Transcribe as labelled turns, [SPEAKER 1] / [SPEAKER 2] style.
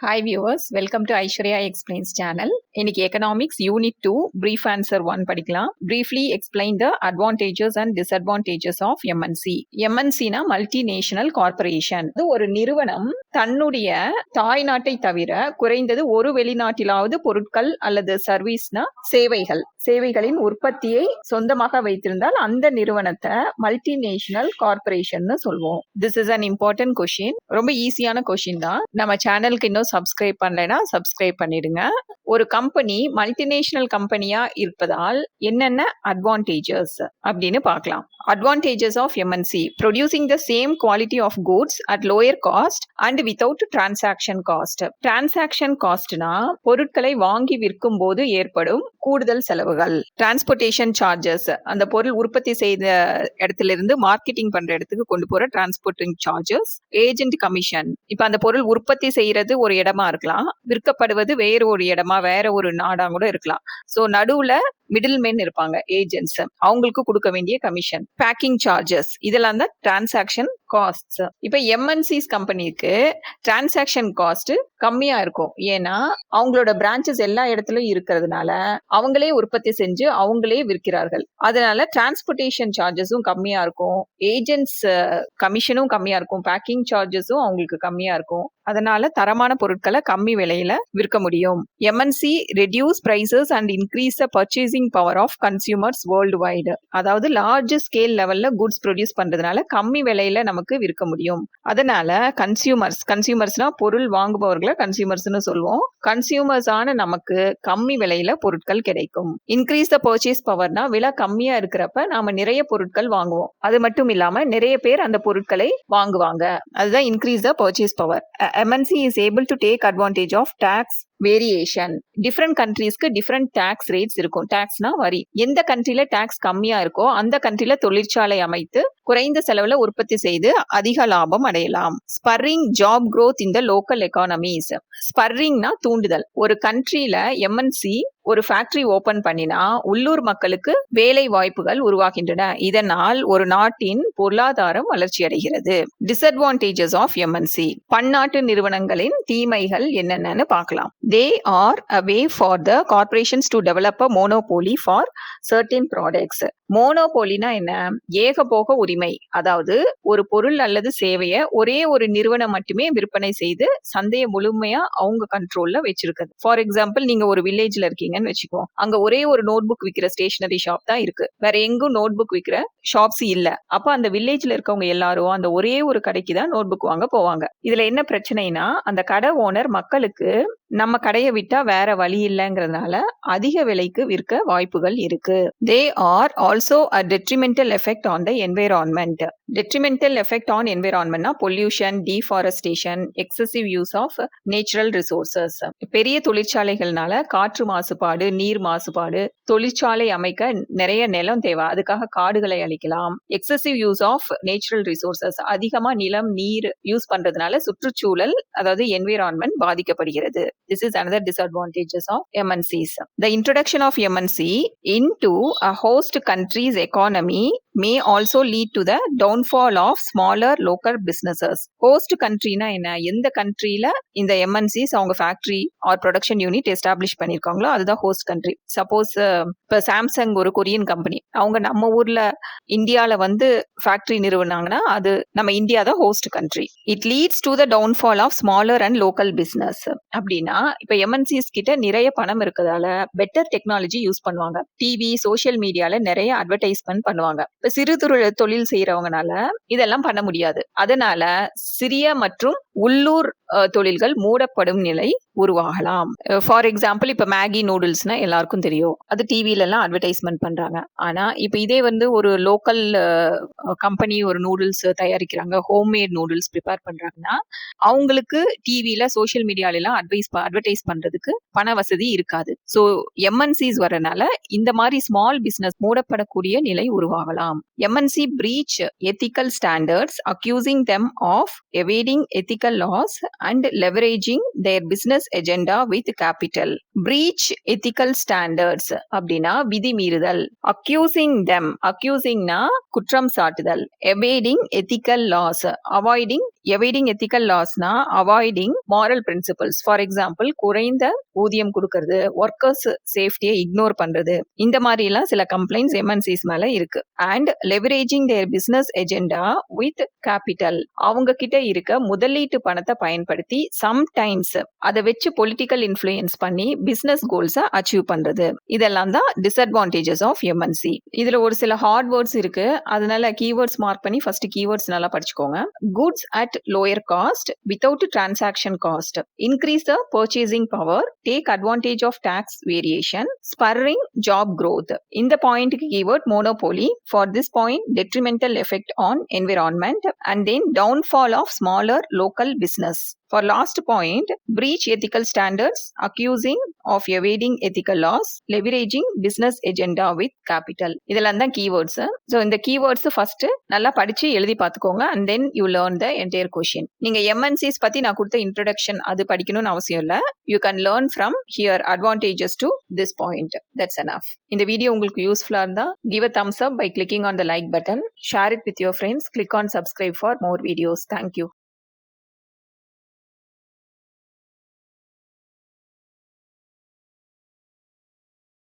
[SPEAKER 1] Hi viewers, welcome to Aishwarya Explains channel. இன்னைக்கு economics unit 2 brief answer 1 படிக்கலாம். Briefly explain the advantages and disadvantages of MNC. MNC னா multinational corporation. இது ஒரு நிறுவனம் தன்னுடைய தாய் நாட்டை தவிர குறைந்தது ஒரு வெளிநாட்டிலாவது பொருட்கள் அல்லது சர்வீஸ்னா சேவைகளின் உற்பத்தியை சொந்தமாக வைத்திருந்தால் அந்த நிறுவனத்தை மல்டிநேஷனல் கார்ப்பரேஷன் சொல்வோம். This is an important question. ரொம்ப ஈஸியான கொஸ்டின் தான். நம்ம சேனலுக்கு இன்னும் சப்ஸ்கிரைப் பண்ணலைன்னா சப்ஸ்கிரைப் பண்ணிடுங்க. ஒரு கம்பெனி மல்டிநேஷனல் கம்பெனியா இருப்பதால் என்னென்ன அட்வான்டேஜஸ் அப்படின்னு பார்க்கலாம். Advantages of MNC: producing the same quality of goods at lower cost and without transaction cost. Transaction costனா பொருட்களை வாங்கி விற்கும் போது ஏற்படும் கூடுதல் செலவுகள். டிரான்ஸ்போர்ட்டேஷன் சார்ஜஸ், அந்த பொருள் உற்பத்தி செய்த இடத்துல இருந்து மார்க்கெட்டிங் பண்ற இடத்துக்கு கொண்டு போற டிரான்ஸ்போர்ட்டிங் சார்ஜஸ். ஏஜென்ட் கமிஷன், இப்ப அந்த பொருள் உற்பத்தி செய்யறது ஒரு இடமா இருக்கலாம், விற்கப்படுவது வேற ஒரு இடமா வேற ஒரு நாடா கூட இருக்கலாம். சோ நடுவுல மிடில் மேன் இருப்பாங்க, ஏஜென்ட்ஸ், அவங்களுக்கு கொடுக்க வேண்டிய கமிஷன். பேக்கிங் சார்ஜஸ், இதெல்லாம் தான் டிரான்சாக்ஷன் காஸ்ட்ஸ். இப்ப எம்என்சிஸ் கம்பெனிக்கு டிரான்சாக்ஷன் காஸ்ட் கம்மியா இருக்கும். ஏன்னா அவங்களோட பிரான்ச்சஸ் எல்லா இடத்துலயும் இருக்கிறதுனால அவங்களே உற்பத்தி செஞ்சு அவங்களே விற்கிறார்கள். அதனால டிரான்ஸ்போர்ட்டேஷன் சார்ஜஸும் கம்மியா இருக்கும், ஏஜென்ட்ஸ் கமிஷனும் கம்மியா இருக்கும், பேக்கிங் சார்ஜஸும் அவங்களுக்கு கம்மியா இருக்கும். அதனால தரமான பொருட்களை கம்மி விலையில விற்க முடியும். MNC reduce prices and increase the purchasing power of consumers worldwide. அதாவது லார்ஜ் ஸ்கேல் லெவல்ல குட்ஸ் ப்ரொடியூஸ் பண்றதுனால கம்மி விலையில நமக்கு விற்க முடியும். அதனால கன்சியூமர்ஸ்னா பொருள் வாங்குபவர்களை கன்சியூமர்ஸ்னு சொல்லுவோம். கன்சியூமர்ஸ் ஆன நமக்கு கம்மி விலையில பொருட்கள் கிடைக்கும். இன்க்ரீஸ் த பர்ச்சேஸ் பவர்னா விலை கம்மியா இருக்கிறப்ப நாம நிறைய பொருட்கள் வாங்குவோம். அது மட்டும் இல்லாம நிறைய பேர் அந்த பொருட்களை வாங்குவாங்க. அதுதான் increase the purchase power. MNC is able to take advantage of tax variation. Different கண்ட்ரீஸ்க்கு டிஃப்ரெண்ட் டாக்ஸ் ரேட்ஸ் இருக்கும். டாக்ஸ்னா வரி. எந்த கண்ட்ரில டாக்ஸ் கம்மியா இருக்கோ அந்த கண்ட்ரில தொழிற்சாலை அமைத்து குறைந்த செலவுல உற்பத்தி செய்து அதிக லாபம் அடையலாம். Spurring job growth in the local economies. ஸ்பர்ரிங்னா தூண்டுதல். ஒரு கண்ட்ரில எம்என்சி ஒரு ஃபேக்டரி ஓபன் பண்ணினா உள்ளூர் மக்களுக்கு வேலை வாய்ப்புகள் உருவாகின்றன. இதனால் ஒரு நாட்டின் பொருளாதாரம் வளர்ச்சி அடைகிறது. டிஸ்அட்வான்டேஜஸ் ஆஃப் எம்என்சி: பன்னாட்டு நிறுவனங்களின் தீமைகள் என்னென்னு பார்க்கலாம். They are a way for the corporations to develop a monopoly for certain products. மோனோபோலினா என்ன? ஏகபோக உரிமை. அதாவது ஒரு பொருள் அல்லது சேவையை ஒரே ஒரு நிறுவனம் மட்டுமே விற்பனை செய்து சந்தையை முழுமையா அவங்க கண்ட்ரோல்ல வச்சிருக்குது. ஃபார் எக்ஸாம்பிள், நீங்க ஒரு வில்லேஜ்ல இருக்கீங்கன்னு வச்சுக்கோ, அங்க ஒரே ஒரு நோட் புக் விற்கிற ஸ்டேஷனரி ஷாப் தான் இருக்கு, வேற எங்கும் நோட் புக் விற்கிற ஷாப்ஸ் இல்ல. அப்ப அந்த வில்லேஜ்ல இருக்கவங்க எல்லாரும் அந்த ஒரே ஒரு கடைக்கு தான் நோட் புக் வாங்க போவாங்க. இதுல என்ன பிரச்சனைனா, அந்த கடை ஓனர் மக்களுக்கு நம்ம கடையை விட்டா வேற வழி இல்லைங்கிறதுனால அதிக விலைக்கு விற்க வாய்ப்புகள் இருக்கு. They are also a detrimental effect on the environment. Detrimental effect on environment னா pollution, deforestation, excessive use of natural resources. பெரிய தொழிற்சாலைகள்னால காற்று மாசுபாடு, நீர் மாசுபாடு, தொழிற்சாலை அமைக்க நிறைய நிலம் தேவை, அதுக்காக காடுகளை அழிக்கலாம். Excessive use of natural resources, அதிகமா நிலம் நீர் யூஸ் பண்றதுனால சுற்றுச்சூழல் அதாவது என்விரான்மெண்ட் பாதிக்கப்படுகிறது. This is another disadvantages of MNCs. The introduction of MNC into a host country's economy may also lead to the downfall of smaller local businesses. Host countryனா என்ன? எந்த கண்ட்ரில இந்த MNCs அவங்க factory or production unit establish பண்ணிருக்காங்களோ அதுதான் host country. Suppose இப்ப Samsung ஒரு Korean company, அவங்க நம்ம ஊர்ல இந்தியால வந்து ஃபேக்டரி நிறுவனாங்கன்னா அது நம்ம இந்தியா தான் host country. It leads to the downfall of smaller and local business. அப்படின்னா இப்ப MNCs கிட்ட நிறைய பணம் இருக்கிறதால பெட்டர் டெக்னாலஜி யூஸ் பண்ணுவாங்க. டிவி, சோசியல் மீடியால நிறைய அட்வர்டைஸ்மெண்ட் பண்ணுவாங்க. இப்ப சிறு தொழில் செய்யறவங்கனால இதெல்லாம் பண்ண முடியாது. அதனால சிறிய மற்றும் உள்ளூர் தொழில்கள் மூடப்படும் நிலை உருவாகலாம். ஃபார் எக்ஸாம்பிள், இப்ப மேகி நூடுல்ஸ்னா எல்லாருக்கும் தெரியும், அது டிவில எல்லாம் அட்வர்டைஸ்மெண்ட் பண்றாங்க. ஆனா இப்ப இதே வந்து ஒரு லோக்கல் கம்பெனி ஒரு நூடுல்ஸ் தயாரிக்கிறாங்க, ஹோம்மேட் நூடுல்ஸ் ப்ரிப்பேர் பண்றாங்கன்னா அவங்களுக்கு டிவில சோசியல் மீடியால எல்லாம் அட்வர்டைஸ் பண்றதுக்கு பண வசதி இருக்காது. சோ எம்என்சிஸ் வரனால இந்த மாதிரி ஸ்மால் பிசினஸ் மூடப்படக்கூடிய நிலை உருவாகலாம். MNC breach ethical standards, accusing them of evading ethical laws and leveraging their business agenda with capital. Breach ethical standards அப்படின்னா விதி மீறுதல். Accusing them, accusingனா குற்றம் சாட்டுதல். Evading ethical laws, avoiding evading ethical லாஸ்னா avoiding moral principles. For example குறைந்த ஊதியம் கொடுக்கறது, ஒர்க்கர்ஸ் சேஃப்டியை இக்னோர் பண்றது, இந்த மாதிரி எல்லாம் சில கம்ப்ளைண்ட்ஸ் எம்என்சிஸ் மேல இருக்கு. And leveraging their business agenda with capital. அவங்க கிட்ட இருக்க முதலீட்டு பணத்தை பயன்படுத்தி சம்டைம்ஸ் அதை வச்சு பொலிட்டிக்கல் இன்ஃப்ளூயன்ஸ் பண்ணி பிசினஸ் கோல்ஸை அச்சீவ் பண்றது. இதெல்லாம் தான் டிஸ்அட்வான்டேஜஸ் ஆஃப் எம்என்சி. இதுல ஒரு சில ஹார்ட் வேர்ட்ஸ் இருக்கு, அதனால கீவேர்ட்ஸ் மார்க் பண்ணி ஃபர்ஸ்ட் கீவேர்ட்ஸ் நல்லா படிச்சுக்கோங்க. Goods at lower cost without transaction cost, increase the purchasing power, take advantage of tax variation, spurring job growth. இந்த பாயிண்ட்க்கு keyword monopoly. For this point detrimental effect on environment, and then downfall of smaller local business. For last point, breach ethical standards, accusing of evading ethical laws, leveraging business agenda with capital. இதெல்லாம் தான் keywords. So இந்த keywords first நல்லா படிச்சு எழுதி பார்த்துக்கோங்க, and then you learn the entire question. நீங்க MNCs பத்தி நான் கொடுத்த introduction அது படிக்கணும்னு அவசியம் இல்ல. You can learn from here advantages to this point. That's enough. இந்த வீடியோ உங்களுக்கு யூஸ்ஃபுல்லா இருந்தா give a thumbs up by clicking on the like button. Share it with your friends. Click on subscribe for more videos. Thank you.